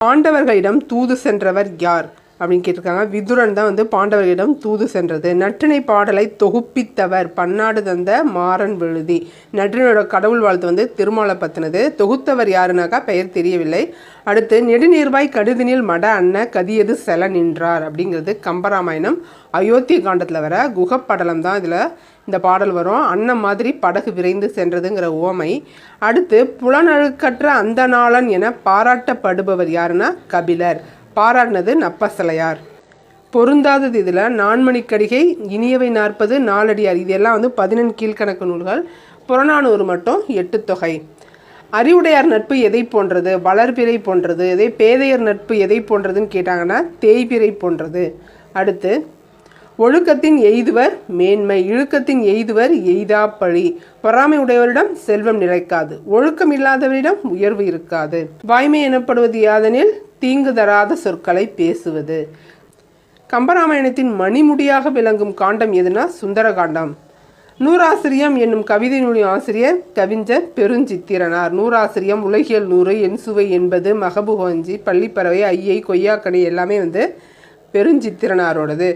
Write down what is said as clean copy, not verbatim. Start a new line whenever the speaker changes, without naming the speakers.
பாண்டவர்களிடம் தூது சென்றவர் யார் அப்படின்னு கேட்டிருக்காங்க. விதுரன் தான் பாண்டவர்களிடம் தூது சென்றது. நற்றிணை பாடலை தொகுப்பித்தவர் பன்னாடு தந்த மாறன் விழுதி. நற்றினையோட கடவுள் வாழ்த்து திருமாலை பற்றினது. தொகுத்தவர் யாருனாக்கா பெயர் தெரியவில்லை. அடுத்து நெடுநீர்வாய் கடுதினில் மட அன்ன கதியது செல நின்றார் அப்படிங்கிறது கம்பராமாயணம் அயோத்திய காண்டத்தில் வர குகப்படலம் தான் இதில் இந்த பாடல் வரும். அன்னம் மாதிரி படகு விரைந்து சென்றதுங்கிற உவமை. அடுத்து புலனழுக்கற்ற அந்த நாளன் என பாராட்டப்படுபவர் யாருன்னா கபிலர். பாராட்டினது நப்பசலையார். பொருந்தாதது இதில் நான்மணிக்கடிகை, இனியவை 40, நாலடியார் இதெல்லாம் 11 கீழ்கணக்கு நூல்கள். புறநானூறு மட்டும் 8 தொகை. அறிவுடையார் நட்பு எதை போன்றது? வளர்பிறை போன்றது. இதே பேதையர் நட்பு எதை போன்றதுன்னு கேட்டாங்கன்னா தேய்பிறை போன்றது. அடுத்து ஒழுக்கத்தின் எய்துவர் மேன்மை, இழுக்கத்தின் எய்துவர் எய்தாப்பழி. பொறாமை உடையவரிடம் செல்வம் நிலைக்காது, ஒழுக்கம் இல்லாதவரிடம் உயர்வு இருக்காது. வாய்மை எனப்படுவது யாதெனில் தீங்கு தராத சொற்களை பேசுவது. கம்பராமாயணத்தின் மணிமுடியாக விளங்கும் காண்டம் எதுனா சுந்தர காண்டம். நூறாசிரியம் என்னும் கவிதை நூலின் ஆசிரியர் கவிஞர் பெருஞ்சித்திரனார். நூறாசிரியம், உலகியல் 100, என்சுவை 80, மகபுகஞ்சி, பள்ளிப்பறவை, ஐயை, கொய்யாக்கனி எல்லாமே பெருஞ்சித்திரனாரோடது.